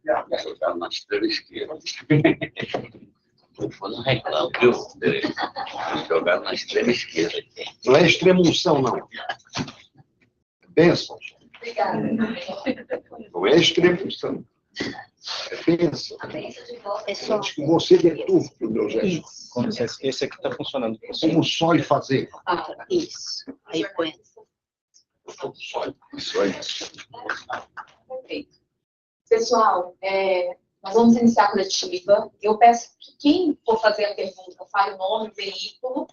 Jogar na estrela esquerda. Não reclamo, viu? Jogar na estrela esquerda. Não é extremunção, não. Bênção. Obrigada. Não é extremunção. É bênção. É só. Acho que você deturpa o meu gesto. Com licença, esse aqui está funcionando. Como só e fazer. Ah, isso. Aí põe. Como só e Perfeito. Pessoal, nós vamos iniciar a coletiva. Eu peço que quem for fazer a pergunta fale o nome, o veículo.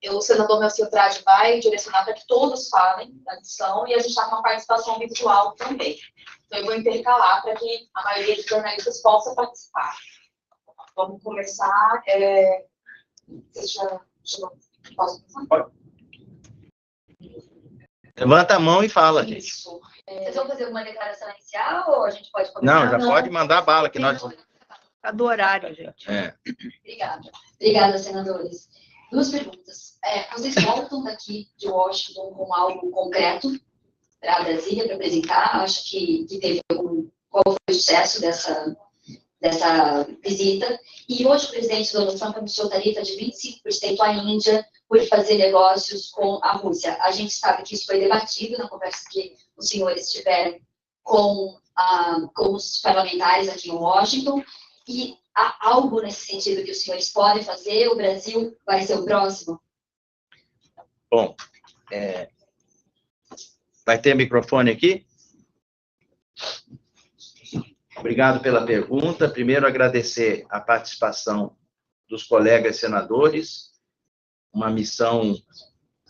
O senador Nelson Trade vai direcionar para que todos falem da missão e a gente está com uma participação visual também. Então, eu vou intercalar para que a maioria dos jornalistas possa participar. Vamos começar. Posso começar? Levanta a mão e fala, gente. Isso. Vocês vão fazer alguma declaração inicial ou a gente pode começar? Não, já pode mandar bala, que nós... Tá do horário, gente. Obrigada. Obrigada, senadores. Duas perguntas. Vocês voltam daqui de Washington com algo concreto para Brasília, para apresentar? Acho que teve qual foi o sucesso dessa visita. E hoje o presidente Donald Trump anunciou tarifa de 25% à Índia por fazer negócios com a Rússia. A gente sabe que isso foi debatido na conversa que os senhores tiveram com os parlamentares aqui em Washington. E há algo nesse sentido que os senhores podem fazer? O Brasil vai ser o próximo? Bom, vai ter microfone aqui? Obrigado pela pergunta. Primeiro, agradecer a participação dos colegas senadores, uma missão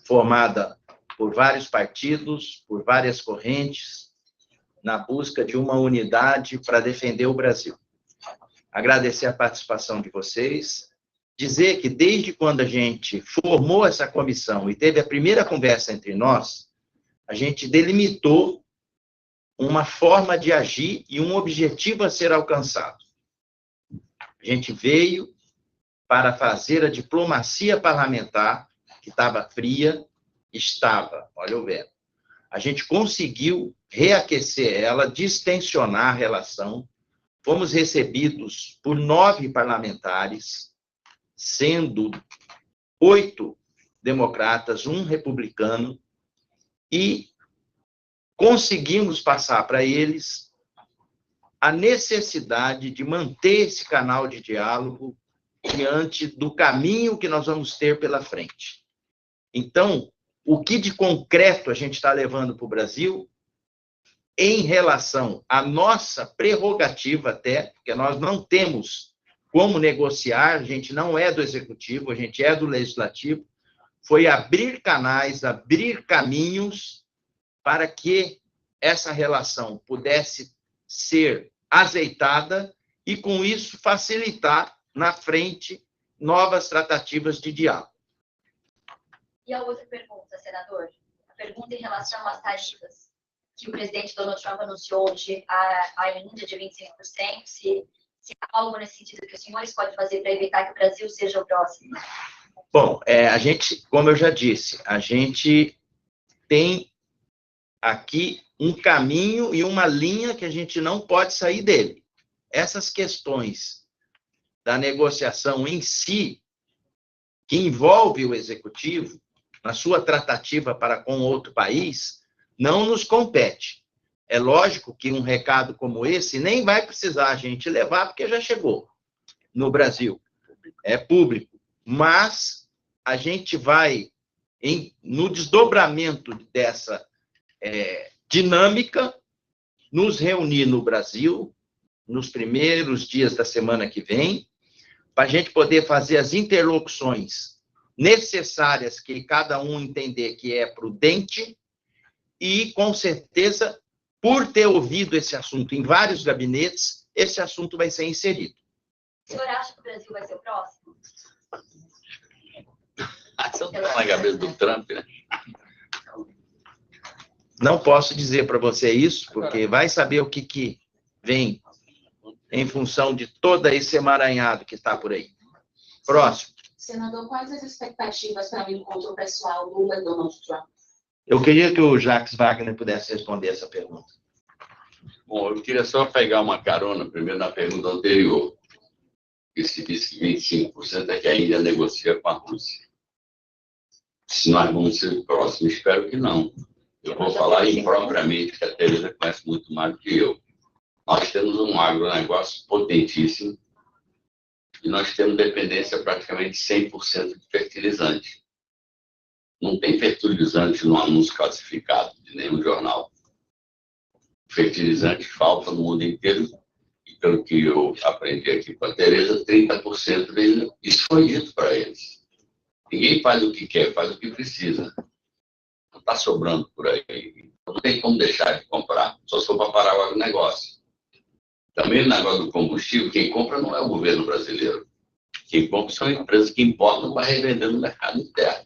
formada por vários partidos, por várias correntes, na busca de uma unidade para defender o Brasil. Agradecer a participação de vocês, dizer que desde quando a gente formou essa comissão e teve a primeira conversa entre nós, a gente delimitou uma forma de agir e um objetivo a ser alcançado. A gente veio para fazer a diplomacia parlamentar, que estava fria, olha o verbo. A gente conseguiu reaquecer ela, distensionar a relação. Fomos recebidos por 9 parlamentares, sendo 8 democratas, 1 republicano, e conseguimos passar para eles a necessidade de manter esse canal de diálogo diante do caminho que nós vamos ter pela frente. Então, o que de concreto a gente está levando para o Brasil em relação à nossa prerrogativa até, porque nós não temos como negociar, a gente não é do executivo, a gente é do legislativo, foi abrir canais, abrir caminhos para que essa relação pudesse ser azeitada e, com isso, facilitar na frente novas tratativas de diálogo. E a outra pergunta, senador? A pergunta em relação às tarifas que o presidente Donald Trump anunciou hoje à Índia de 25%, se há algo nesse sentido que os senhores podem fazer para evitar que o Brasil seja o próximo? Bom, a gente, como eu já disse, a gente tem aqui um caminho e uma linha que a gente não pode sair dele. Essas questões da negociação em si, que envolve o executivo, na sua tratativa para com outro país, não nos compete. É lógico que um recado como esse nem vai precisar a gente levar, porque já chegou no Brasil. É público. Mas a gente vai, no desdobramento dessa dinâmica, nos reunir no Brasil, nos primeiros dias da semana que vem, para a gente poder fazer as interlocuções necessárias que cada um entender que é prudente e, com certeza, por ter ouvido esse assunto em vários gabinetes, esse assunto vai ser inserido. O senhor acha que o Brasil vai ser o próximo? Você não está na cabeça do Trump, né? Não posso dizer para você isso, porque vai saber o que vem em função de todo esse emaranhado que está por aí. Próximo. Senador, quais as expectativas para o encontro pessoal Lula e Donald Trump? Eu queria que o Jacques Wagner pudesse responder essa pergunta. Bom, eu queria só pegar uma carona, primeiro, na pergunta anterior. Que se disse que 25% é que a Índia negocia com a Rússia. Se nós vamos ser próximos, espero que não. Eu vou falar impropriamente, que a Tereza conhece muito mais do que eu. Nós temos um agronegócio potentíssimo e nós temos dependência praticamente 100% de fertilizante. Não tem fertilizante no anúncio classificado de nenhum jornal. Fertilizante falta no mundo inteiro e, pelo que eu aprendi aqui com a Tereza, 30% dele, isso foi dito para eles. Ninguém faz o que quer, faz o que precisa. Não está sobrando por aí. Não tem como deixar de comprar, só se for para parar o agronegócio. Também o negócio do combustível, quem compra não é o governo brasileiro. Quem compra são empresas que importam para revender no mercado interno.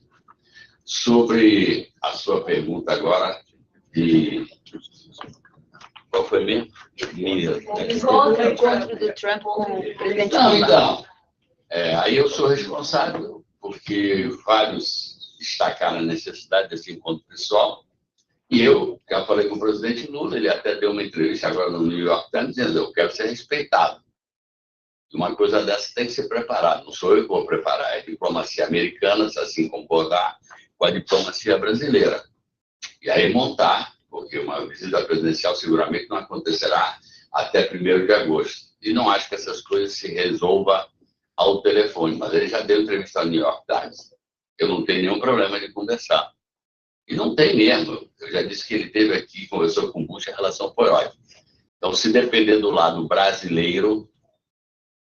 Sobre a sua pergunta agora de... Qual foi mesmo? O encontro do Trump com o presidente Não, Lula. então, aí eu sou responsável, porque vários destacaram a necessidade desse encontro pessoal, e eu já falei com o presidente Lula, ele até deu uma entrevista agora no New York Times, dizendo, eu quero ser respeitado. E uma coisa dessa tem que ser preparada, não sou eu que vou preparar, é a diplomacia americana, se assim concordar com a diplomacia brasileira. E aí montar, porque uma visita presidencial seguramente não acontecerá até 1º de agosto. E não acho que essas coisas se resolvam ao telefone, mas ele já deu entrevista ao New York Times. Eu não tenho nenhum problema de conversar. E não tem mesmo. Eu já disse que ele esteve aqui, conversou com o Bush, a relação foi ótima. Então, se depender do lado brasileiro,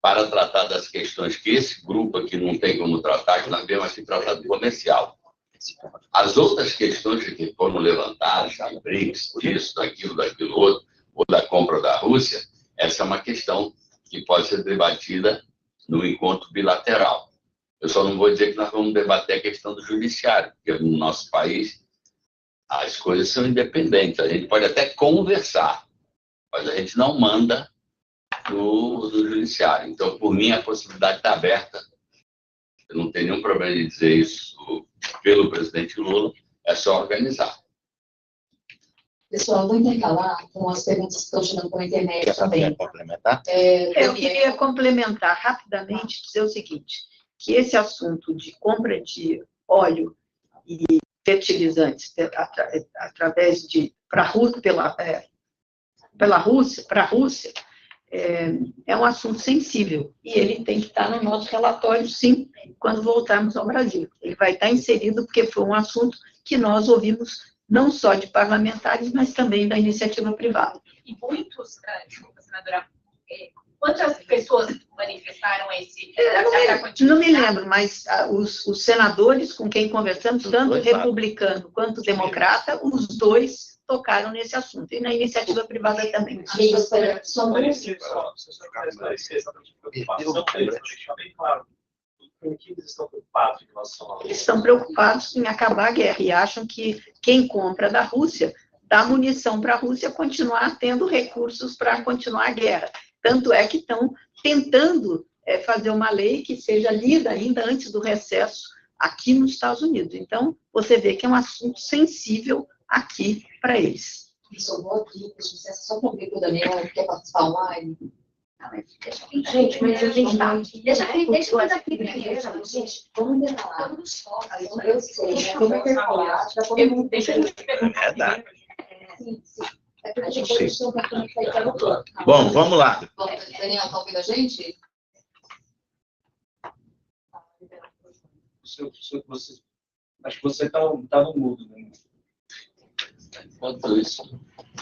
para tratar das questões que esse grupo aqui não tem como tratar, que nós vemos aqui tratar do comercial. As outras questões que foram levantadas, da BRICS, disso, daquilo outro, ou da compra da Rússia, essa é uma questão que pode ser debatida no encontro bilateral. Eu só não vou dizer que nós vamos debater a questão do judiciário, porque no nosso país as coisas são independentes. A gente pode até conversar, mas a gente não manda no judiciário. Então, por mim, a possibilidade está aberta. Eu não tenho nenhum problema de dizer isso pelo presidente Lula, é só organizar. Pessoal, vou intercalar com as perguntas que estão chegando pela internet também. Quer complementar? Eu queria complementar rapidamente, dizer o seguinte, que esse assunto de compra de óleo e fertilizantes através de pela Rússia, para a Rússia, é um assunto sensível e ele tem que estar no nosso relatório, sim, quando voltarmos ao Brasil. Ele vai estar inserido porque foi um assunto que nós ouvimos não só de parlamentares, mas também da iniciativa privada. E muitos, desculpa, senadora, quantas pessoas manifestaram esse... Não me lembro, mas os senadores com quem conversamos, tanto republicano quanto democrata, os dois tocaram nesse assunto, e na iniciativa privada também. Amigos, só um Eles estão preocupados em acabar a guerra e acham que quem compra da Rússia dá munição para a Rússia continuar tendo recursos para continuar a guerra. Tanto é que estão tentando fazer uma lei que seja lida ainda antes do recesso aqui nos Estados Unidos. Então, você vê que é um assunto sensível aqui para eles. Só vou aqui, só para ver que o Daniel quer participar online. Gente, mas a gente tá... Deixa eu fazer aqui primeiro, gente. Vamos intercalar. Eu sei, vamos intercalar. Deixa eu te perguntar. Sim. É porque a gente deixou para conectar o plano. Bom, vamos lá. Daniel, tá ouvindo a gente? Acho que você tá no mudo, né?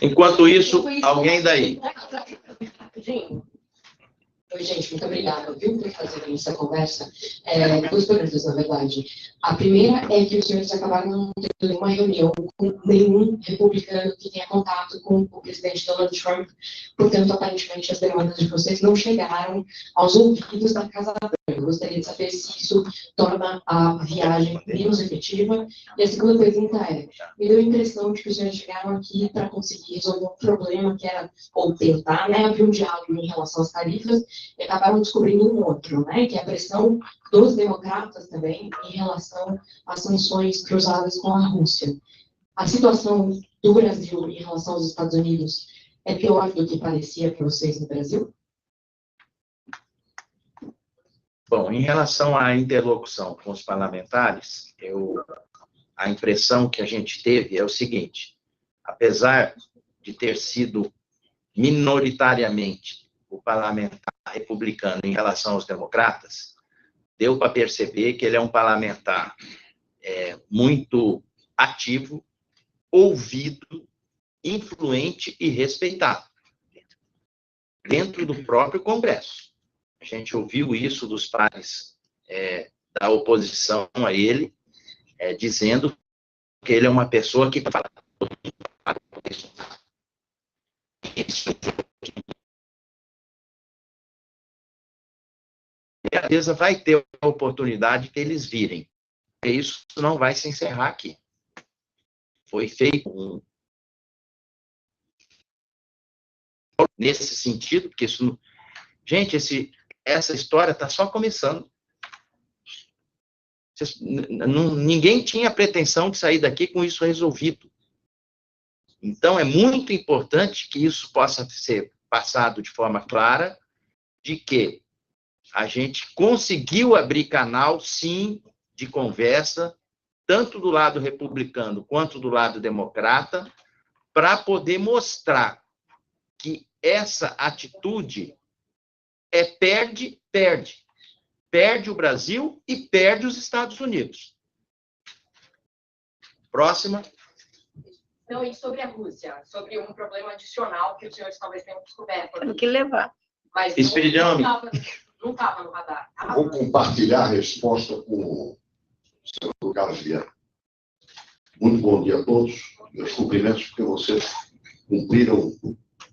Enquanto isso, Alguém daí? Oi, gente, muito obrigada, viu, por fazer essa conversa. Duas perguntas, na verdade. A primeira é que os senhores acabaram não tendo nenhuma reunião com nenhum republicano que tenha contato com o presidente Donald Trump, portanto, aparentemente, as demandas de vocês não chegaram aos ouvidos da Casa Branca. Eu gostaria de saber se isso torna a viagem menos efetiva. E a segunda pergunta é, me deu a impressão de que os senhores chegaram aqui para conseguir resolver um problema que era, ou tentar, né, abrir um diálogo em relação às tarifas, e acabaram descobrindo um outro, né, que é a pressão dos democratas também em relação às sanções cruzadas com a Rússia. A situação do Brasil em relação aos Estados Unidos é pior do que parecia para vocês no Brasil? Bom, em relação à interlocução com os parlamentares, a impressão que a gente teve é o seguinte: apesar de ter sido minoritariamente o parlamentar republicano em relação aos democratas, deu para perceber que ele é um parlamentar muito ativo, ouvido, influente e respeitado dentro do próprio Congresso. A gente ouviu isso dos pares da oposição a ele, dizendo que ele é uma pessoa que fala. E a empresa vai ter a oportunidade que eles virem. E isso não vai se encerrar aqui. Foi feito nesse sentido, porque isso. Gente, essa história está só começando. Ninguém tinha pretensão de sair daqui com isso resolvido. Então, é muito importante que isso possa ser passado de forma clara, de que a gente conseguiu abrir canal, sim, de conversa, tanto do lado republicano quanto do lado democrata, para poder mostrar que essa atitude perde o Brasil e perde os Estados Unidos. Próxima. Não, e sobre a Rússia, sobre um problema adicional que os senhores talvez tenham descoberto. Tem que levar. Mas não estava no radar. Vou compartilhar a resposta com o senador Carlos Vieira. Muito bom dia a todos. Meus cumprimentos, porque vocês cumpriram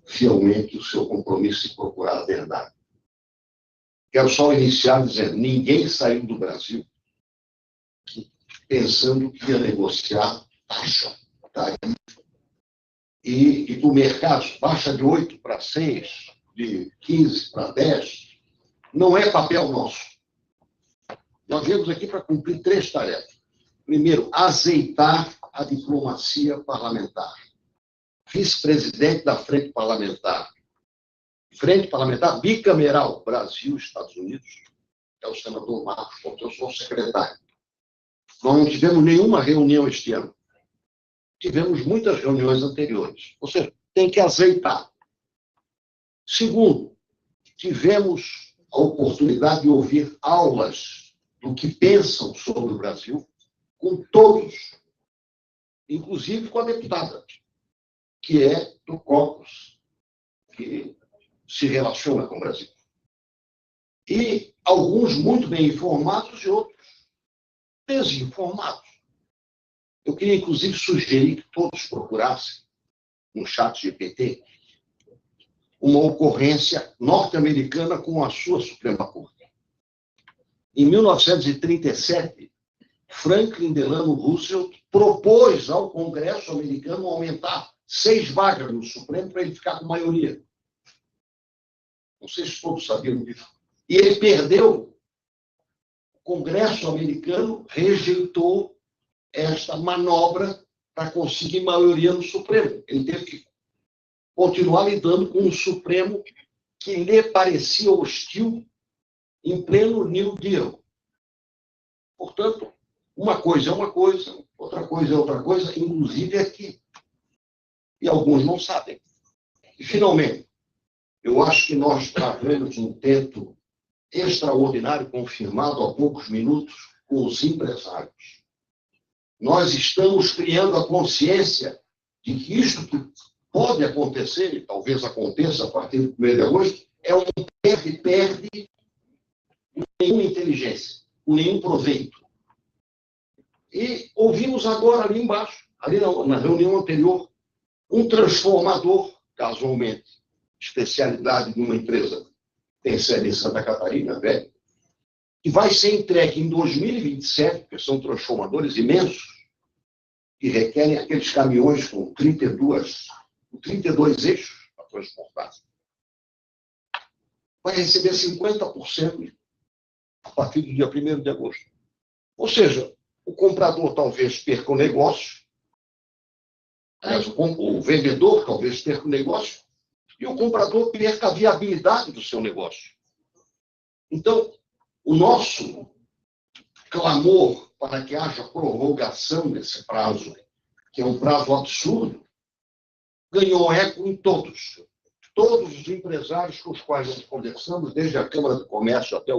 fielmente o seu compromisso de procurar a verdade. Quero só iniciar dizendo, ninguém saiu do Brasil pensando que ia negociar taxa. E do mercado, baixa de 8 para 6, de 15 para 10, não é papel nosso. Nós viemos aqui para cumprir 3 tarefas. Primeiro, azeitar a diplomacia parlamentar. Vice-presidente da Frente Parlamentar bicameral, Brasil, Estados Unidos, é o senador Marcos Pontes, eu sou o secretário. Nós não tivemos nenhuma reunião este ano. Tivemos muitas reuniões anteriores. Ou seja, tem que azeitar. Segundo, tivemos a oportunidade de ouvir aulas do que pensam sobre o Brasil com todos, inclusive com a deputada, que é do caucus, que se relaciona com o Brasil. E alguns muito bem informados e outros desinformados. Eu queria, inclusive, sugerir que todos procurassem no chat GPT uma ocorrência norte-americana com a sua Suprema Corte. Em 1937, Franklin Delano Roosevelt propôs ao Congresso americano aumentar 6 vagas no Supremo para ele ficar com maioria. Não sei se todos sabiam disso. E ele perdeu. O Congresso americano rejeitou esta manobra para conseguir maioria no Supremo. Ele teve que continuar lidando com um Supremo que lhe parecia hostil em pleno New Deal. Portanto, uma coisa é uma coisa, outra coisa é outra coisa, inclusive aqui. E alguns não sabem. E, finalmente, eu acho que nós travamos um tento extraordinário, confirmado há poucos minutos, com os empresários. Nós estamos criando a consciência de que isto que pode acontecer, e talvez aconteça a partir do 1º de agosto, é um perde-perde com nenhuma inteligência, com nenhum proveito. E ouvimos agora ali embaixo, ali na reunião anterior, um transformador, casualmente, especialidade de uma empresa que tem sede em Santa Catarina, velho, que vai ser entregue em 2027, porque são transformadores imensos, que requerem aqueles caminhões com 32 eixos para transportar. Vai receber 50% a partir do dia 1º de agosto. Ou seja, o comprador talvez perca o negócio, aliás, o vendedor talvez perca o negócio, e o comprador perca a viabilidade do seu negócio. Então, o nosso clamor para que haja prorrogação desse prazo, que é um prazo absurdo, ganhou eco em todos. Todos os empresários com os quais nós conversamos, desde a Câmara do Comércio até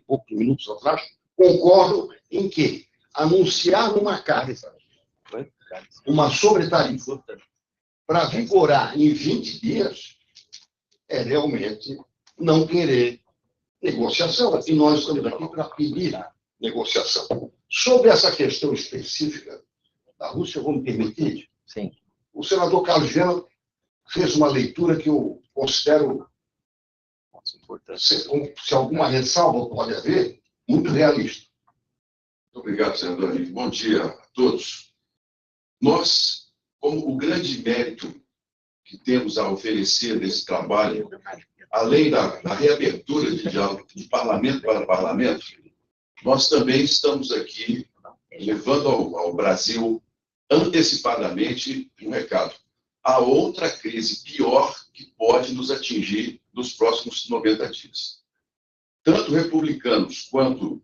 poucos minutos atrás, concordam em que anunciar numa carta uma sobretarifa para vigorar em 20 dias é realmente não querer negociação. E nós estamos aqui para pedir negociação. Sobre essa questão específica da Rússia, vou me permitir? Sim. O senador Carlos Viana fez uma leitura que eu considero, se alguma ressalva pode haver, muito realista. Muito obrigado, senador. Bom dia a todos. Nós, como o grande mérito que temos a oferecer nesse trabalho, além da reabertura de diálogo de parlamento para parlamento, nós também estamos aqui levando ao Brasil antecipadamente um recado. Há outra crise pior que pode nos atingir nos próximos 90 dias. Tanto republicanos quanto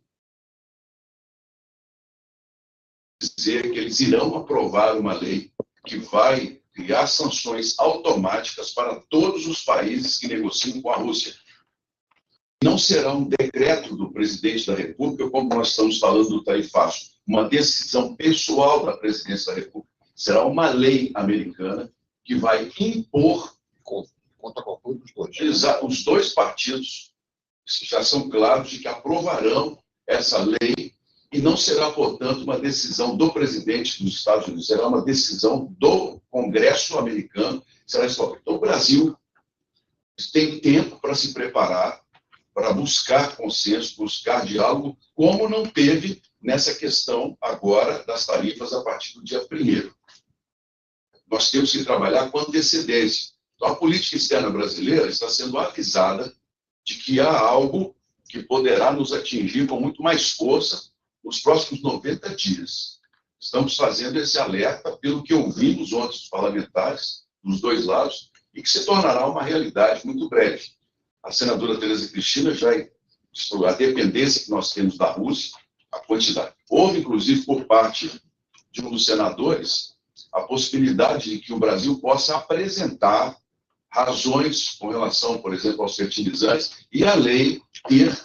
dizer que eles irão aprovar uma lei que vai criar sanções automáticas para todos os países que negociam com a Rússia. Não será um decreto do presidente da República, como nós estamos falando do tarifaço, uma decisão pessoal da presidência da República. Será uma lei americana que vai impor contra qualquer dos dois. Os dois partidos já são claros de que aprovarão essa lei e não será, portanto, uma decisão do presidente dos Estados Unidos, será uma decisão do Congresso americano. Será isso. Então, o Brasil tem tempo para se preparar, para buscar consenso, buscar diálogo, como não teve nessa questão agora das tarifas a partir do dia 1º. Nós temos que trabalhar com antecedência. Então, a política externa brasileira está sendo avisada de que há algo que poderá nos atingir com muito mais força nos próximos 90 dias. Estamos fazendo esse alerta pelo que ouvimos ontem dos parlamentares, dos dois lados, e que se tornará uma realidade muito breve. A senadora Tereza Cristina já explicou a dependência que nós temos da Rússia, a quantidade. Houve, inclusive, por parte de um dos senadores, a possibilidade de que o Brasil possa apresentar razões com relação, por exemplo, aos fertilizantes, e a lei ter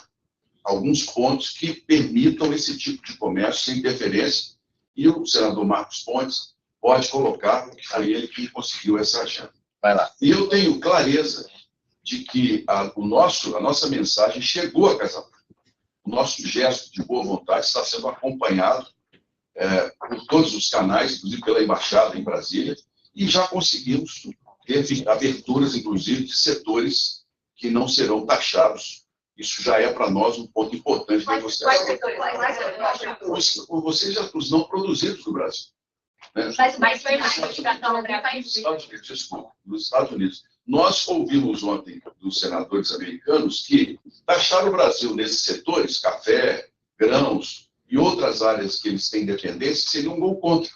alguns pontos que permitam esse tipo de comércio sem interferência, e o senador Marcos Pontes pode colocar, porque foi ele que conseguiu essa agenda. Vai lá. E eu tenho clareza de que a nossa mensagem chegou a Casa Branca. O nosso gesto de boa vontade está sendo acompanhado por todos os canais, inclusive pela Embaixada em Brasília, e já conseguimos ter aberturas, inclusive, de setores que não serão taxados. Isso já é para nós um ponto importante da negociação. Os não produzidos no Brasil. Né? Mas foi mais notificação nos Estados Unidos. Nós ouvimos ontem dos senadores americanos que taxar o Brasil nesses setores, café, grãos e outras áreas que eles têm dependência, seria um gol contra.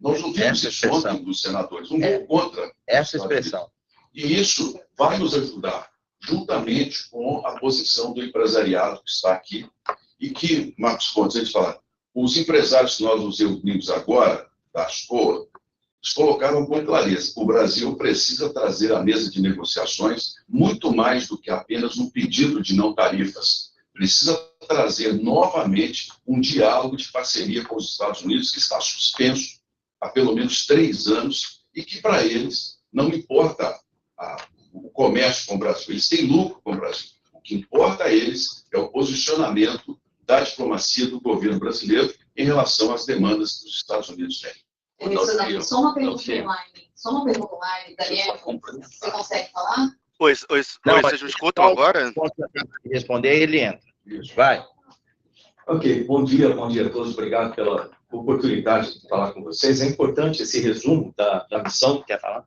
Nós ouvimos isso ontem dos senadores, um gol contra. Essa expressão. E isso vai nos ajudar, juntamente com a posição do empresariado que está aqui, e que, Marcos Pontes, a gente fala, os empresários que nós nos reunimos agora, da ASCOA, eles colocaram com clareza, o Brasil precisa trazer à mesa de negociações muito mais do que apenas um pedido de não tarifas. Precisa trazer novamente um diálogo de parceria com os Estados Unidos, que está suspenso há pelo menos 3 anos, e que, para eles, não importa o comércio com o Brasil, eles têm lucro com o Brasil. O que importa a eles é o posicionamento da diplomacia do governo brasileiro em relação às demandas que os Estados Unidos têm. Só uma pergunta online, Daniel, você consegue falar? Oi, vocês me escutam agora? Responder, ele entra. Isso, vai. Ok, bom dia a todos. Obrigado pela oportunidade de falar com vocês. É importante esse resumo da missão. Quer falar?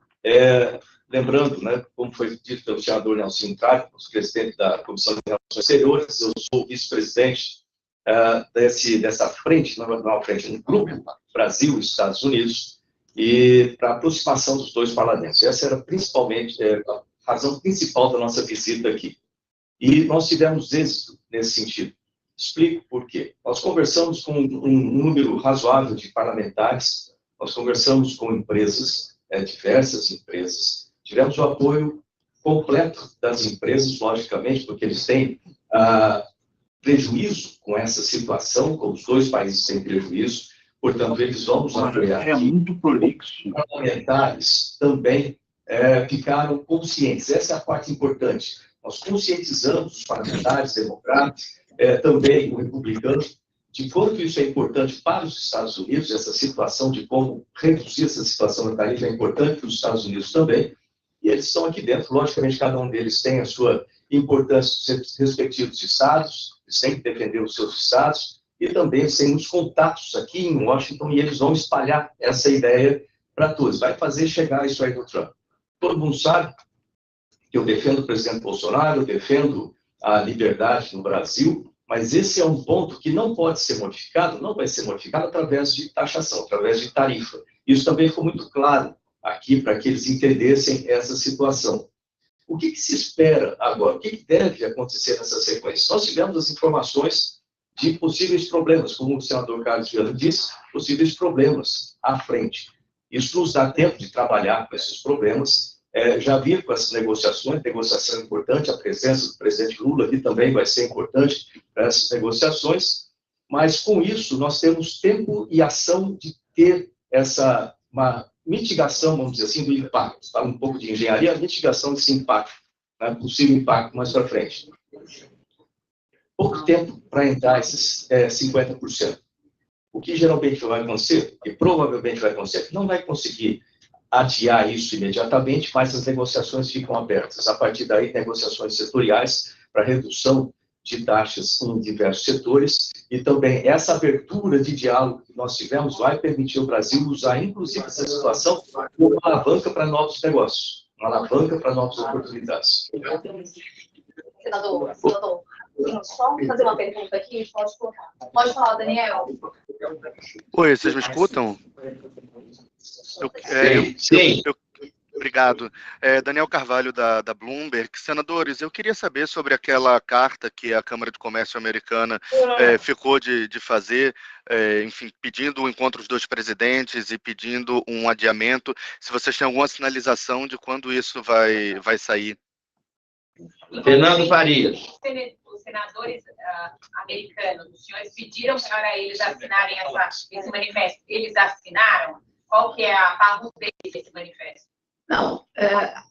Lembrando, né, como foi dito pelo senador Nelson Trade, presidente da Comissão de Relações Exteriores, eu sou vice-presidente dessa frente, não frente, um grupo Brasil e Estados Unidos, e para a aproximação dos dois parlamentos. Essa era principalmente a razão principal da nossa visita aqui. E nós tivemos êxito nesse sentido. Explico por quê. Nós conversamos com um número razoável de parlamentares, nós conversamos com empresas, diversas empresas, tivemos o apoio completo das empresas, logicamente, porque eles têm prejuízo com essa situação, como os dois países têm prejuízo, portanto, eles vão nos apoiar. É muito prolixo. Os parlamentares também ficaram conscientes, essa é a parte importante. Nós conscientizamos os parlamentares democratas, também o republicano, de quanto isso é importante para os Estados Unidos, essa situação de como reduzir essa situação da tarifa é importante para os Estados Unidos também, e eles estão aqui dentro, logicamente, cada um deles tem a sua importância nos respectivos estados, eles têm que defender os seus estados, e também eles têm muitos contatos aqui em Washington, e eles vão espalhar essa ideia para todos, vai fazer chegar isso aí do Trump. Todo mundo sabe que eu defendo o presidente Bolsonaro, eu defendo a liberdade no Brasil, mas esse é um ponto que não pode ser modificado, não vai ser modificado através de taxação, através de tarifa. Isso também ficou muito claro aqui para que eles entendessem essa situação. O que se espera agora? O que deve acontecer nessa sequência? Nós tivemos as informações de possíveis problemas, como o senador Carlos Viana disse, possíveis problemas à frente. Isso nos dá tempo de trabalhar com esses problemas. Já vi com essas negociações, negociação importante, a presença do presidente Lula aqui também vai ser importante para essas negociações, mas com isso nós temos tempo e ação de ter uma mitigação, vamos dizer assim, do impacto. Fala um pouco de engenharia, a mitigação desse impacto, né, possível impacto mais para frente. Pouco tempo para entrar esses 50%. O que geralmente vai acontecer, e provavelmente vai acontecer, não vai conseguir adiar isso imediatamente, mas as negociações ficam abertas. A partir daí, negociações setoriais para redução de taxas em diversos setores, e também essa abertura de diálogo que nós tivemos vai permitir ao Brasil usar, inclusive, essa situação como uma alavanca para novos negócios, uma alavanca para novas oportunidades. Senador, só fazer uma pergunta aqui, pode colocar. Pode falar, Daniel. Oi, vocês me escutam? Sim. Obrigado. Daniel Carvalho, da Bloomberg. Senadores, eu queria saber sobre aquela carta que a Câmara de Comércio americana ficou de fazer, enfim, pedindo o encontro dos dois presidentes e pedindo um adiamento. Se vocês têm alguma sinalização de quando isso vai sair. Fernando Farias. Os senadores americanos, os senhores pediram para eles assinarem esse manifesto. Eles assinaram? Qual que é a parte desse manifesto? Não,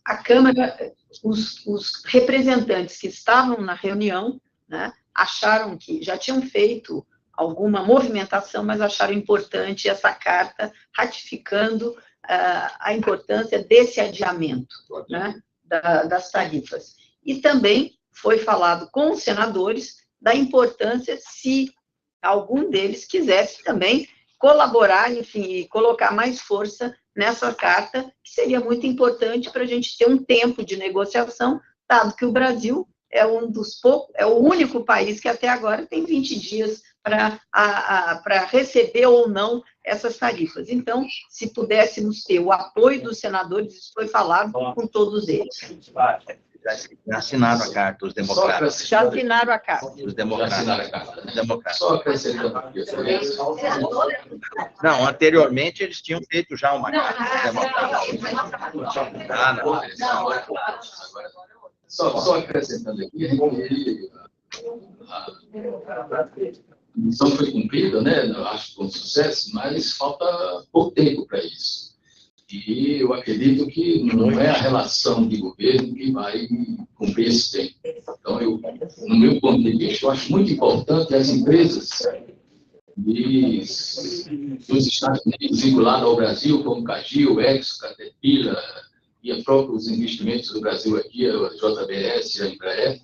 a Câmara, os representantes que estavam na reunião, né, acharam que já tinham feito alguma movimentação, mas acharam importante essa carta ratificando a importância desse adiamento, né, das tarifas. E também foi falado com os senadores da importância, se algum deles quisesse também colaborar, enfim, e colocar mais força nessa carta, que seria muito importante para a gente ter um tempo de negociação, dado que o Brasil é o único país que até agora tem 20 dias para receber ou não essas tarifas. Então, se pudéssemos ter o apoio dos senadores, isso foi falado com todos eles. Já assinaram a carta, os democratas. Já assinaram a carta. Os democratas. Só acrescentando aqui. Não, anteriormente eles tinham feito já uma carta. Só acrescentando aqui, a missão foi cumprida, né? Acho que com sucesso, mas falta pouco tempo para isso. E eu acredito que não é a relação de governo que vai cumprir esse tempo. Então, no meu ponto de vista, eu acho muito importante as empresas dos Estados Unidos vinculadas ao Brasil, como Cargill, Exxon, Caterpillar, e os próprios investimentos do Brasil aqui, a JBS, a Embraer,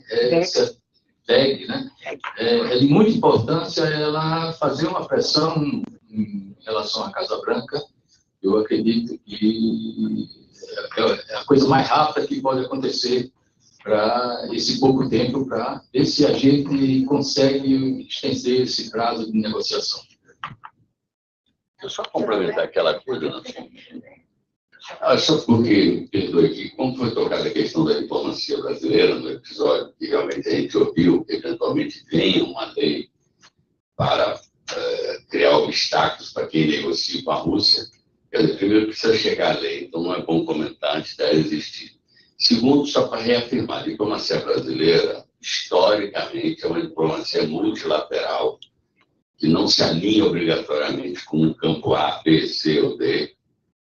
TEG, né? É de muita importância ela fazer uma pressão em relação à Casa Branca. Eu acredito que é a coisa mais rápida que pode acontecer para esse pouco tempo, para ver se a gente consegue estender esse prazo de negociação. Eu só complementar aquela coisa, não sei. Só porque, perdoe aqui, como foi tocada a questão da diplomacia brasileira no episódio, que realmente a gente ouviu que eventualmente venha uma lei para criar obstáculos para quem negocia com a Rússia. Primeiro, precisa chegar a lei, então não é bom comentar antes dela existir. Segundo, só para reafirmar, a diplomacia brasileira, historicamente, é uma diplomacia multilateral, que não se alinha obrigatoriamente com um campo A, B, C ou D,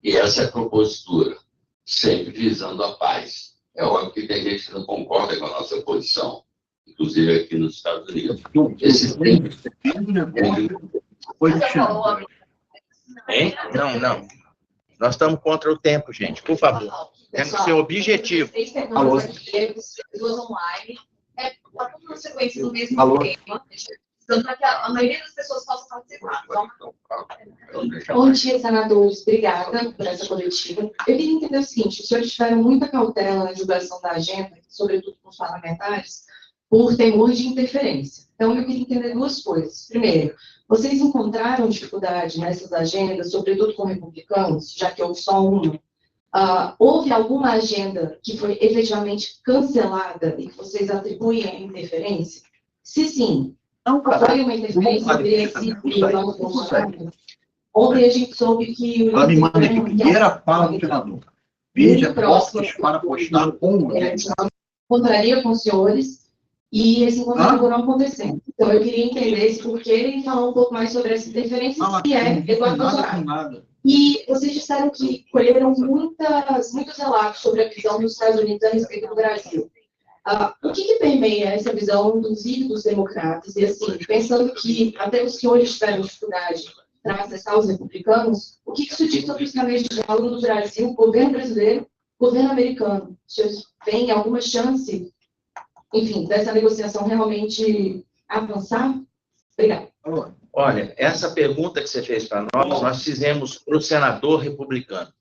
e essa é a propositura, sempre visando a paz. É óbvio que tem gente que não concorda com a nossa posição, inclusive aqui nos Estados Unidos. Esse tempo... Hein? Não. Nós estamos contra o tempo, gente. Por favor. Temos que ser objetivo. Alô? Duas online. Está tudo na sequência do mesmo tema. Para que a maioria das pessoas possa participar. Bom dia, senadores. Obrigada por essa coletiva. Eu queria entender o seguinte: os senhores tiveram muita cautela na divulgação da agenda, sobretudo com os parlamentares, por temor de interferência. Então, eu queria entender duas coisas. Primeiro, vocês encontraram dificuldade nessas agendas, sobretudo com republicanos, já que houve só uma? Houve alguma agenda que foi efetivamente cancelada e que vocês atribuem a interferência? Se sim, foi uma interferência sobre não funcionando? Ontem a gente soube que... Ela me manda aqui, primeira fala do senador. Veja postos para postar com encontraria com os senhores e esse encontro acabou não acontecendo. Então, eu queria entender esse porquê e falar um pouco mais sobre essa interferência, que é Eduardo Bolsonaro. E vocês disseram que colheram muitos relatos sobre a visão dos Estados Unidos a respeito do Brasil. O que permeia essa visão dos ídolos democratas? E, assim, pensando que até os senhores tiveram dificuldade para acessar os republicanos, o que isso diz sobre os canais de diálogo do Brasil, governo brasileiro, governo americano? Os senhores veem alguma chance, enfim, dessa negociação realmente avançar? Obrigada. Olha, essa pergunta que você fez para nós fizemos para o senador republicano.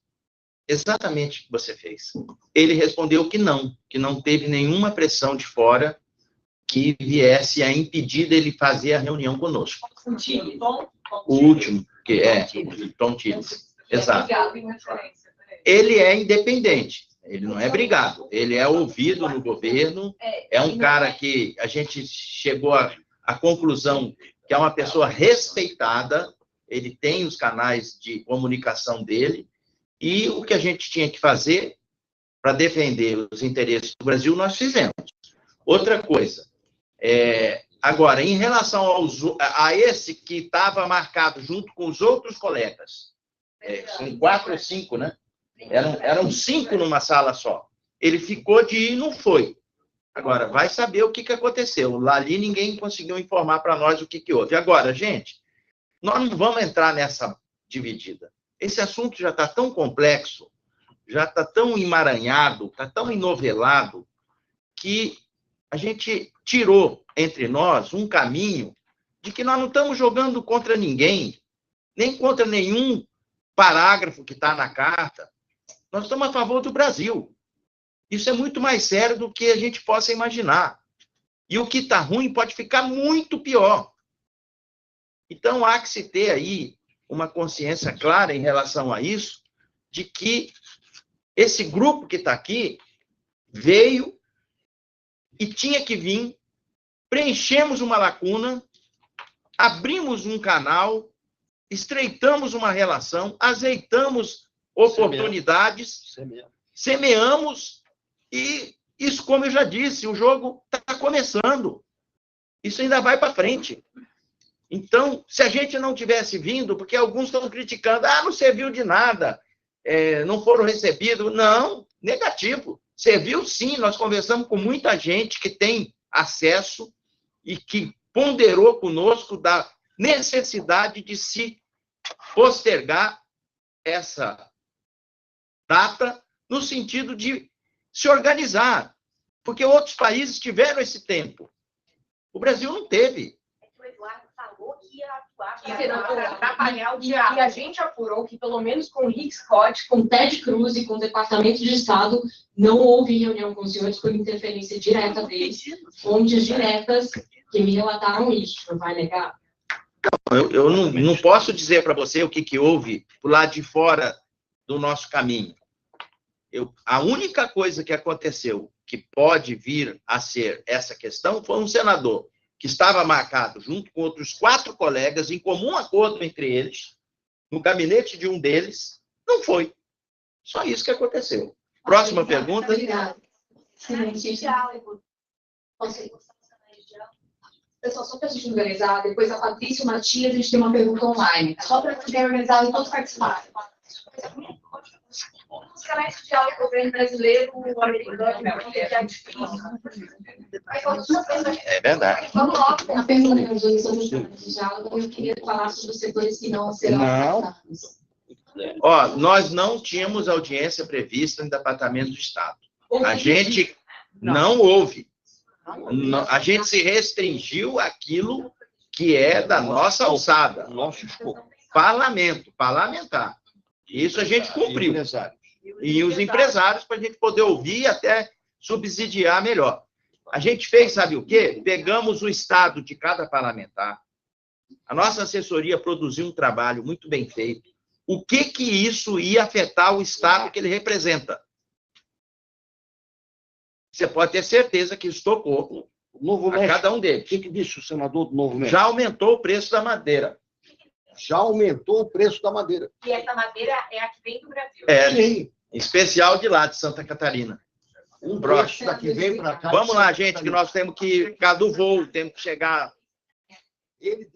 Exatamente o que você fez. Ele respondeu que não teve nenhuma pressão de fora que viesse a impedir dele fazer a reunião conosco. O último, que é Tom Tillis. Exato. Ele é independente, ele não é brigado, ele é ouvido no governo, é um cara que a gente chegou à conclusão que é uma pessoa respeitada, ele tem os canais de comunicação dele, e o que a gente tinha que fazer para defender os interesses do Brasil, nós fizemos. Outra coisa, agora, em relação a esse que estava marcado junto com os outros colegas, são 4 ou 5, né? Eram 5 numa sala só. Ele ficou de ir e não foi. Agora, vai saber o que aconteceu. Lá ali ninguém conseguiu informar para nós o que houve. Agora, gente, nós não vamos entrar nessa dividida. Esse assunto já está tão complexo, já está tão emaranhado, está tão enovelado, que a gente tirou entre nós um caminho de que nós não estamos jogando contra ninguém, nem contra nenhum parágrafo que está na carta. Nós estamos a favor do Brasil. Isso é muito mais sério do que a gente possa imaginar. E o que está ruim pode ficar muito pior. Então, há que se ter aí uma consciência clara em relação a isso, de que esse grupo que está aqui veio e tinha que vir, preenchemos uma lacuna, abrimos um canal, estreitamos uma relação, azeitamos oportunidades, semeamos, e isso, como eu já disse, o jogo está começando. Isso ainda vai para frente. Então, se a gente não tivesse vindo, porque alguns estão criticando, não serviu de nada, não foram recebidos. Não, negativo. Serviu sim, nós conversamos com muita gente que tem acesso e que ponderou conosco da necessidade de se postergar essa data no sentido de se organizar, porque outros países tiveram esse tempo. O Brasil não teve. O Eduardo falou que ia atuar Senador, para atrapalhar o diálogo. E a gente apurou que, pelo menos com o Rick Scott, com o Ted Cruz e com o Departamento de Estado, não houve reunião com os senhores por interferência direta deles, fontes diretas que me relataram isso. Não vai negar? Eu não posso dizer para você o que houve do lado de fora do nosso caminho. A única coisa que aconteceu que pode vir a ser essa questão foi um senador que estava marcado junto com outros 4 colegas, em comum acordo entre eles, no gabinete de um deles, não foi. Só isso que aconteceu. Próxima pergunta. Obrigada. Diálogo. Pessoal, só para a gente organizar, depois a Patrícia Matias, a gente tem uma pergunta online. Só para poder organizar e todos participarem. Os canais de diálogo com o governo brasileiro, o americano, é difícil. É verdade. Vamos lá, a pergunta que eu sobre de diálogo, eu queria falar sobre os setores que não serão afetados. Ó, nós não tínhamos audiência prevista no Departamento do Estado. A gente não houve. A gente se restringiu àquilo que é da nossa alçada. Nosso escopo. Parlamentar. Isso a gente cumpriu. E os empresários, para a gente poder ouvir e até subsidiar melhor. A gente fez, sabe o quê? Pegamos o estado de cada parlamentar. A nossa assessoria produziu um trabalho muito bem feito. O que isso ia afetar o estado que ele representa? Você pode ter certeza que isso tocou a cada um deles. O que disse o senador do Novo México? Já aumentou o preço da madeira. Já aumentou o preço da madeira. E essa madeira é a que vem do Brasil. Sim. Em especial de lá, de Santa Catarina. Um preço daqui vem para cá. Vamos lá, gente, que nós temos que ficar do voo, temos que chegar. Ele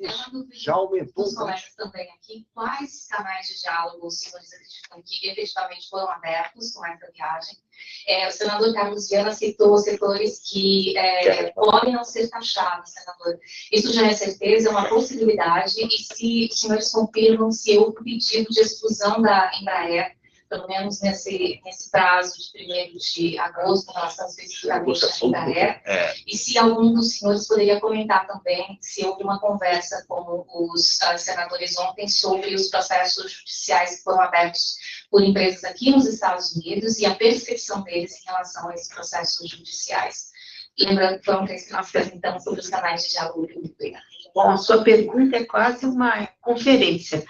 já aumentou Os o preço. colegas também aqui, quais canais de diálogo os senhores acreditam que efetivamente foram abertos com essa viagem? O senador Carlos Viana citou setores que podem não ser taxados, senador. Isso já é certeza, é uma possibilidade, e se os senhores confirmam se houve pedido de exclusão da Embraer, pelo menos nesse prazo de 1º de agosto, em relação especificamente à Embraer, e se algum dos senhores poderia comentar também se houve uma conversa com os senadores ontem sobre os processos judiciais que foram abertos por empresas aqui nos Estados Unidos e a percepção deles em relação a esses processos judiciais. Lembrando que foram 3 que nós apresentamos sobre os canais de diálogo público. Bom, a sua pergunta é quase uma conferência.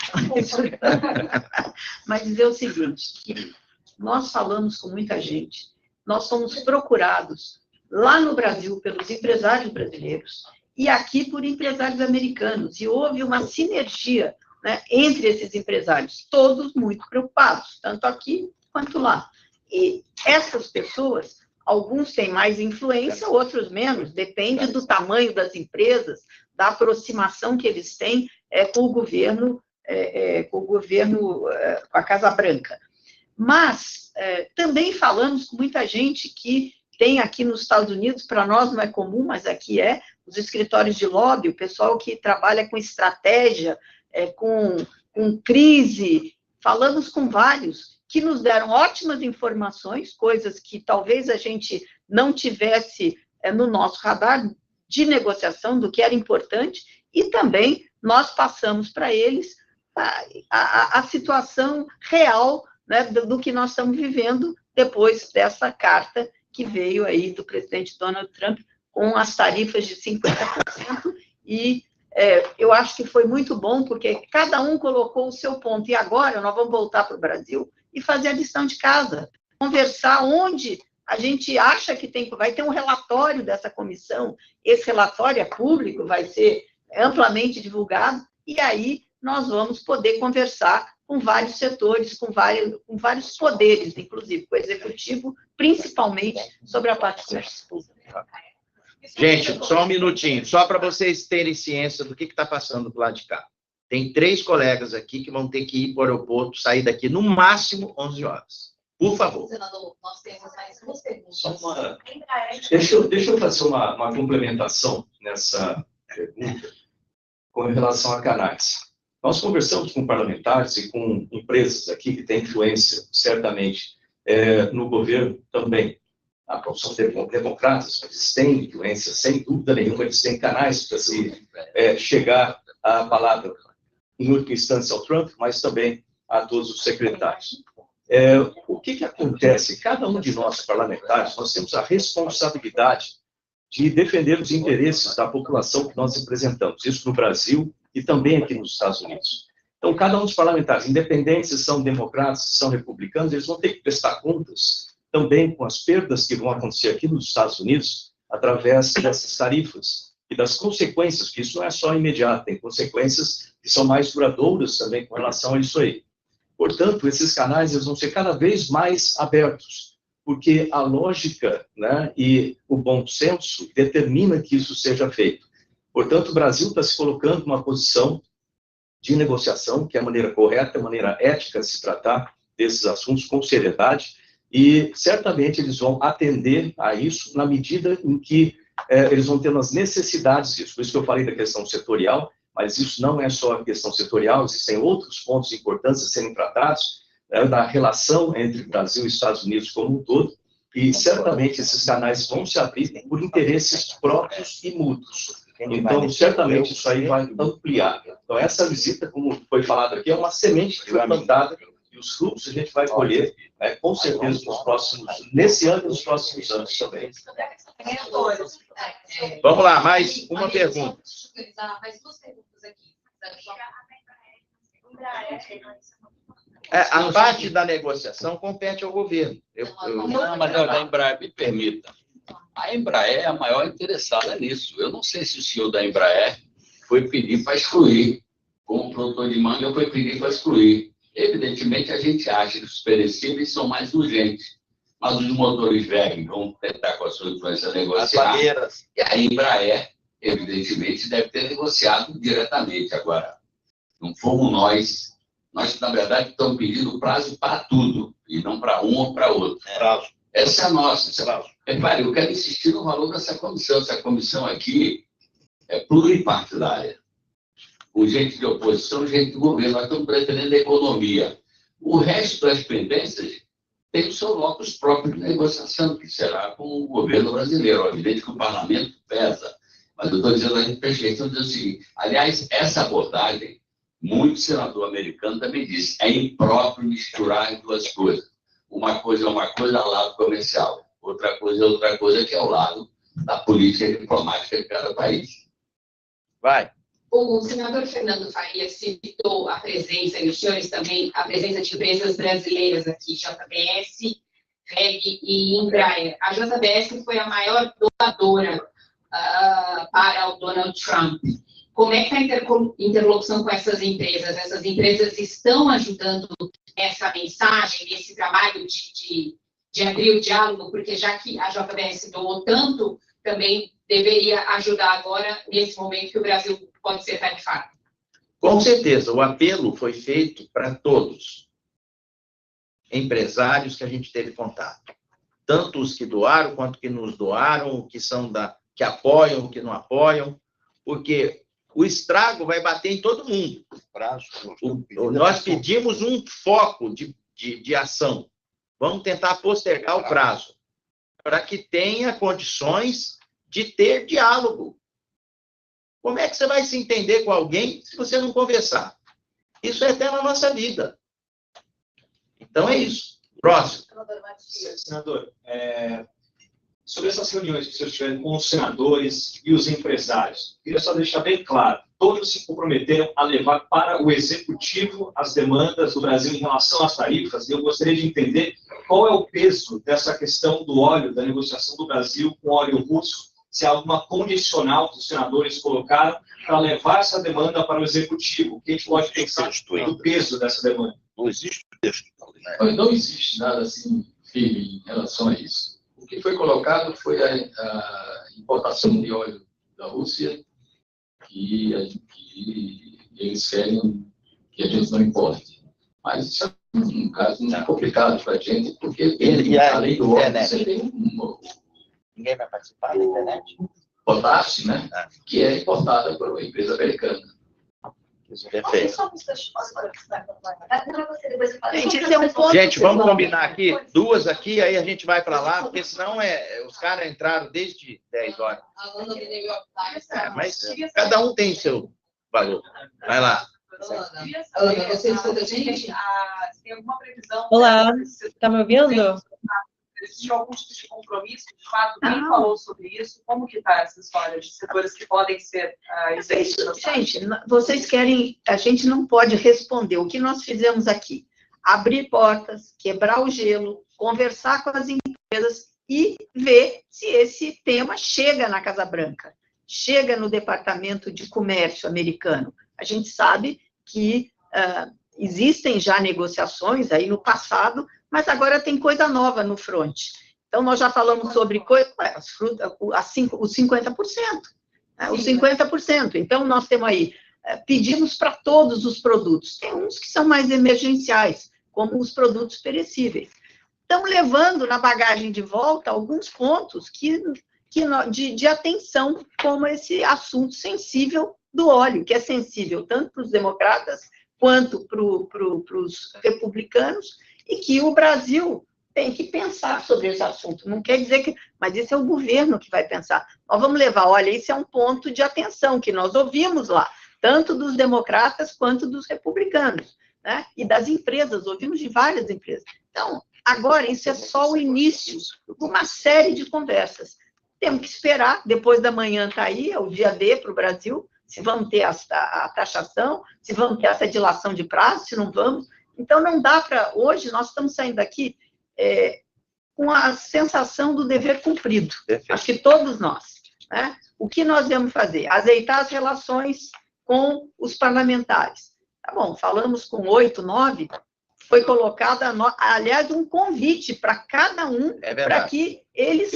Mas dizer o seguinte, que nós falamos com muita gente, nós somos procurados lá no Brasil pelos empresários brasileiros e aqui por empresários americanos, e houve uma sinergia, né, entre esses empresários, todos muito preocupados, tanto aqui quanto lá. E essas pessoas, alguns têm mais influência, outros menos, depende do tamanho das empresas, da aproximação que eles têm com o governo, com a Casa Branca. Mas também falamos com muita gente que tem aqui nos Estados Unidos, para nós não é comum, mas aqui os escritórios de lobby, o pessoal que trabalha com estratégia, com crise, falamos com vários que nos deram ótimas informações, coisas que talvez a gente não tivesse no nosso radar, de negociação, do que era importante, e também nós passamos para eles a situação real, né, do que nós estamos vivendo depois dessa carta que veio aí do presidente Donald Trump com as tarifas de 50%, e eu acho que foi muito bom, porque cada um colocou o seu ponto, e agora nós vamos voltar para o Brasil e fazer a lição de casa, conversar onde a gente acha que vai ter um relatório dessa comissão, esse relatório é público, vai ser amplamente divulgado, e aí nós vamos poder conversar com vários setores, com vários poderes, inclusive com o executivo, principalmente sobre a parte de comércio público. Gente, só um minutinho, só para vocês terem ciência do que está passando do lado de cá. Tem 3 colegas aqui que vão ter que ir para o aeroporto, sair daqui no máximo 11 horas. Por favor. Senador, nós temos mais 2 perguntas. Deixa eu fazer uma complementação nessa pergunta com relação a canais. Nós conversamos com parlamentares e com empresas aqui que têm influência, certamente, no governo também. são democratas, eles têm influência, sem dúvida nenhuma, eles têm canais para se chegar à palavra, em última instância, ao Trump, mas também a todos os secretários. O que acontece? Cada um de nós, parlamentares, nós temos a responsabilidade de defender os interesses da população que nós representamos, isso no Brasil e também aqui nos Estados Unidos. Então, cada um dos parlamentares, independentes se são democratas, se são republicanos, eles vão ter que prestar contas também com as perdas que vão acontecer aqui nos Estados Unidos através dessas tarifas e das consequências, que isso não é só imediato, tem consequências que são mais duradouras também com relação a isso aí. Portanto, esses canais eles vão ser cada vez mais abertos, porque a lógica, né, e o bom senso determina que isso seja feito. Portanto, o Brasil está se colocando numa posição de negociação, que é a maneira correta, a maneira ética de se tratar desses assuntos com seriedade, e certamente eles vão atender a isso na medida em que eles vão ter as necessidades disso. Por isso que eu falei da questão setorial, mas isso não é só a questão setorial, existem outros pontos importantes a serem tratados, da relação entre Brasil e Estados Unidos como um todo, e certamente esses canais vão se abrir por interesses próprios e mútuos. Então, certamente isso aí vai ampliar. Então, essa visita, como foi falado aqui, é uma semente que foi plantada e os frutos a gente vai colher, com certeza, nesse ano e nos próximos anos também. Vamos lá, mais uma pergunta. Mais duas perguntas aqui. A parte da negociação compete ao governo. Não, mas da Embraer, me permita. A Embraer é a maior interessada nisso. Eu não sei se o senhor da Embraer foi pedir para excluir, como produtor de manga foi pedir para excluir. Evidentemente, a gente acha que os perecíveis são mais urgentes, mas os motores velhos vão tentar, com a sua influência, negociar. E a Embraer, evidentemente, deve ter negociado diretamente. Agora, não fomos nós. Nós, na verdade, estamos pedindo prazo para tudo, e não para um ou para outro. Essa é a nossa. Repare, eu quero insistir no valor dessa comissão. Essa comissão aqui é pluripartidária. Com gente de oposição, gente do governo. Nós estamos pretendendo a economia. O resto das pendências tem o seu locus próprio de negociação, que será com o governo brasileiro. É evidente que o parlamento pesa. Mas eu estou dizendo a gente perfeição dizer o seguinte. Aliás, essa abordagem, muito senador americano também disse, é impróprio misturar as duas coisas. Uma coisa é uma coisa ao lado comercial, outra coisa é outra coisa, que é ao lado da política diplomática de cada país. Vai. O senador Fernando Faria citou a presença, e os senhores também, a presença de empresas brasileiras aqui, JBS, REG e Embraer. A JBS foi a maior doadora para o Donald Trump. Como é que está a interlocução com essas empresas? Essas empresas estão ajudando essa mensagem, esse trabalho de abrir o diálogo, porque já que a JBS doou tanto, também deveria ajudar agora, nesse momento que o Brasil pode ser tarifado. Com certeza, o apelo foi feito para todos, empresários que a gente teve contato. Tanto os que doaram, quanto que nos doaram, que apoiam, que não apoiam, porque o estrago vai bater em todo mundo. Nós pedimos um foco de ação. Vamos tentar postergar o prazo, para que tenha condições de ter diálogo. Como é que você vai se entender com alguém se você não conversar? Isso é até na nossa vida. Então é isso. Próximo. Senador, sobre essas reuniões que vocês tiveram com os senadores e os empresários, queria só deixar bem claro, todos se comprometeram a levar para o executivo as demandas do Brasil em relação às tarifas, e eu gostaria de entender qual é o peso dessa questão do óleo, da negociação do Brasil com óleo russo, se há alguma condicional que os senadores colocaram para levar essa demanda para o executivo. O que a gente pode pensar do peso dessa demanda? Não existe texto. Não existe nada assim firme em relação a isso. O que foi colocado foi a importação de óleo da Rússia, que eles querem que a gente não importe. Mas isso é um caso muito complicado para a gente, porque além do óleo, você tem Ninguém vai participar da internet? potássio, né? Que é importada por uma empresa americana. Perfeito. Gente, esse é um ponto. Gente, vamos combinar aqui, 2 aqui, aí a gente vai para lá, porque senão os caras entraram desde 10 horas. Mas cada um tem seu valor. Vai lá. Ana, você escuta a gente? Tem alguma previsão? Olá, está me ouvindo? Existe algum tipo de compromisso? De fato, quem falou sobre isso? Como que está essa história de setores que podem ser isentos? Gente, vocês querem... A gente não pode responder. O que nós fizemos aqui? Abrir portas, quebrar o gelo, conversar com as empresas e ver se esse tema chega na Casa Branca, chega no Departamento de Comércio americano. A gente sabe que existem já negociações aí no passado, mas agora tem coisa nova no front. Então, nós já falamos sobre as frutas, os 50%. Né? Os 50%. Então, nós temos aí, pedimos para todos os produtos. Tem uns que são mais emergenciais, como os produtos perecíveis. Estão levando na bagagem de volta alguns pontos de atenção, como esse assunto sensível do óleo, que é sensível tanto para os democratas quanto para os republicanos, e que o Brasil tem que pensar sobre esse assunto. Não quer dizer que... Mas esse é o governo que vai pensar. Nós vamos levar, olha, esse é um ponto de atenção que nós ouvimos lá, tanto dos democratas quanto dos republicanos, né? E das empresas, ouvimos de várias empresas. Então, agora, isso é só o início de uma série de conversas. Temos que esperar, depois da manhã está aí, é o dia D para o Brasil, se vamos ter a taxação, se vamos ter essa dilação de prazo, se não vamos. Então, não dá para... Hoje, nós estamos saindo daqui com a sensação do dever cumprido. Acho que todos nós. Né? O que nós devemos fazer? Azeitar as relações com os parlamentares. Tá bom, falamos com 8, 9, foi colocada, aliás, um convite para cada um, para que eles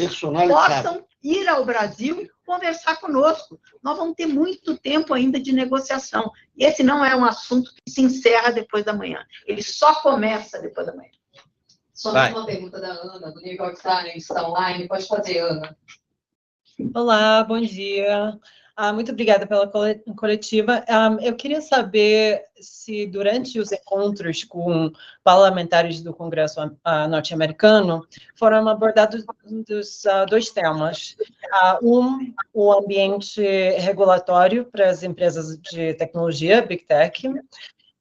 possam ir ao Brasil e conversar conosco. Nós vamos ter muito tempo ainda de negociação. E esse não é um assunto que se encerra depois da manhã. Ele só começa depois da manhã. Só mais uma pergunta da Ana, do New York Times, que está online. Pode fazer, Ana. Olá, bom dia. Muito obrigada pela coletiva. Eu queria saber se, durante os encontros com parlamentares do Congresso norte-americano, foram abordados dois temas. O ambiente regulatório para as empresas de tecnologia, Big Tech,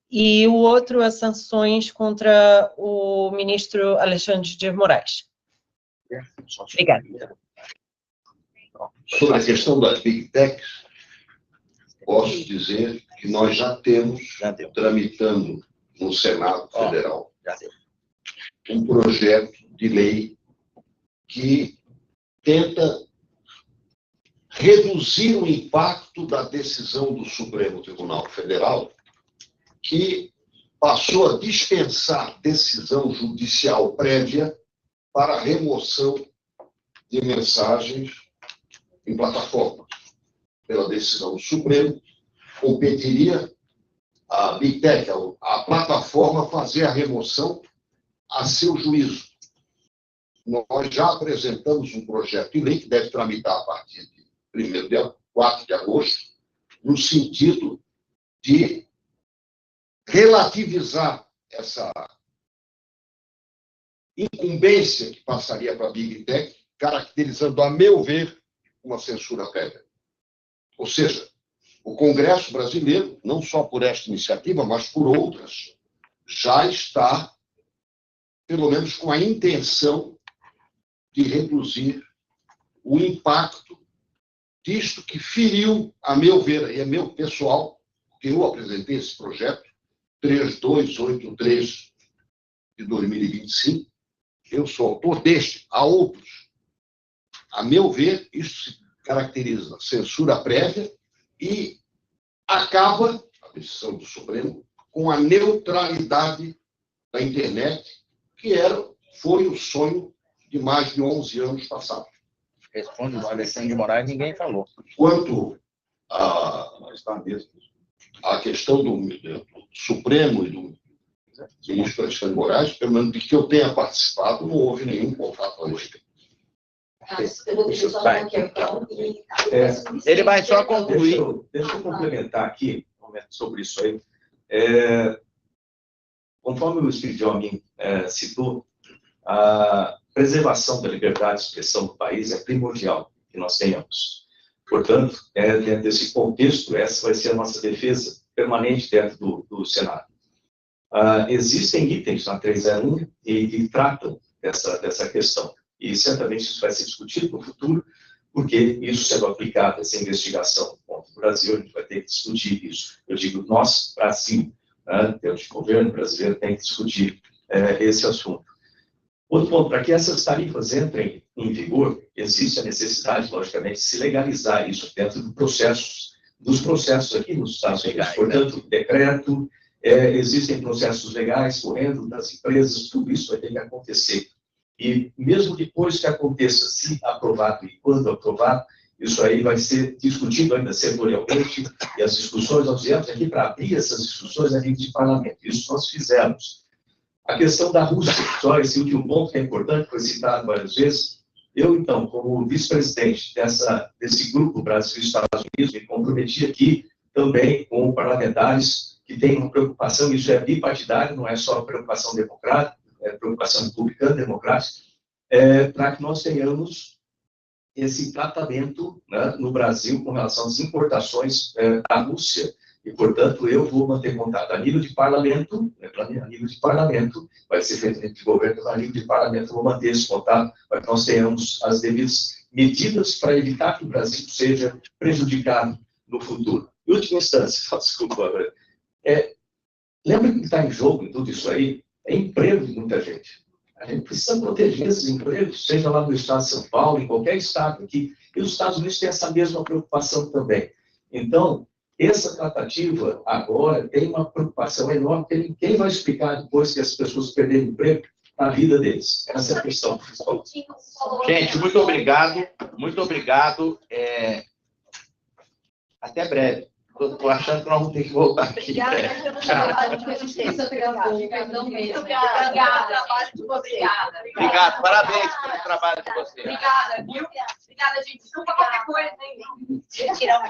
e o outro, as sanções contra o ministro Alexandre de Moraes. Obrigada. Sobre a questão das Big Techs, posso dizer que nós já temos, tramitando no Senado Federal, um projeto de lei que tenta reduzir o impacto da decisão do Supremo Tribunal Federal, que passou a dispensar decisão judicial prévia para a remoção de mensagens em plataformas. Pela decisão do Supremo, competiria a Big Tech, a plataforma, fazer a remoção a seu juízo. Nós já apresentamos um projeto de lei que deve tramitar a partir de 4 de agosto, no sentido de relativizar essa incumbência que passaria para a Big Tech, caracterizando, a meu ver, uma censura prévia. Ou seja, o Congresso brasileiro, não só por esta iniciativa, mas por outras, já está, pelo menos, com a intenção de reduzir o impacto disto que feriu, a meu ver, e é meu pessoal, que eu apresentei esse projeto, 3283 de 2025, eu sou autor deste, há outros. A meu ver, isso se caracteriza censura prévia e acaba, a decisão do Supremo, com a neutralidade da internet, que foi o sonho de mais de 11 anos passados. Responde o Alexandre de Moraes, ninguém falou. Quanto à questão do Supremo e do ministro Alexandre de Moraes, pelo menos de que eu tenha participado, não houve nenhum contato a respeito. Ele vai só concluir. Deixa eu complementar aqui. comentar sobre isso aí. Conforme o Espírito Amin citou, a preservação da liberdade de expressão do país é primordial que nós tenhamos. Portanto, dentro desse contexto, essa vai ser a nossa defesa permanente dentro do Senado. Existem itens na 301 que tratam dessa questão, e certamente isso vai ser discutido no futuro, porque isso sendo aplicado, essa investigação contra o Brasil, a gente vai ter que discutir isso. Eu digo, nós, Brasil, temos governo brasileiro, tem que discutir esse assunto. Outro ponto, para que essas tarifas entrem em vigor, existe a necessidade, logicamente, de se legalizar isso dentro dos processos aqui nos Estados Unidos. Portanto, decreto, existem processos legais correndo das empresas, tudo isso vai ter que acontecer. E mesmo depois que aconteça, se aprovado e quando aprovado, isso aí vai ser discutido ainda setorialmente, e as discussões, nós viemos aqui para abrir essas discussões a nível de parlamento. Isso nós fizemos. A questão da Rússia, só esse último ponto que é importante, foi citado várias vezes. Eu, então, como vice-presidente desse grupo Brasil e Estados Unidos, me comprometi aqui também com parlamentares que têm uma preocupação, isso é bipartidário, não é só preocupação democrática, é preocupação republicana, democrática, para que nós tenhamos esse tratamento, né, no Brasil com relação às importações da Rússia. E, portanto, eu vou manter contato a nível de parlamento, a nível de parlamento, vai ser feito dentro de governo, a nível de parlamento, eu vou manter esse contato para que nós tenhamos as devidas medidas para evitar que o Brasil seja prejudicado no futuro. Em última instância, desculpa, lembra que está em jogo em tudo isso aí? É emprego de muita gente. A gente precisa proteger esses empregos, seja lá no estado de São Paulo, em qualquer estado aqui. E os Estados Unidos têm essa mesma preocupação também. Então, essa tratativa agora tem uma preocupação enorme, porque ninguém vai explicar depois que as pessoas perderem emprego na vida deles. Essa é a questão principal. Gente, muito obrigado. Muito obrigado. Até breve. Estou achando que nós vamos ter que voltar aqui. Obrigado, parabéns pelo trabalho de vocês. Obrigada, viu? Obrigada, gente. Desculpa qualquer coisa, hein? Tirar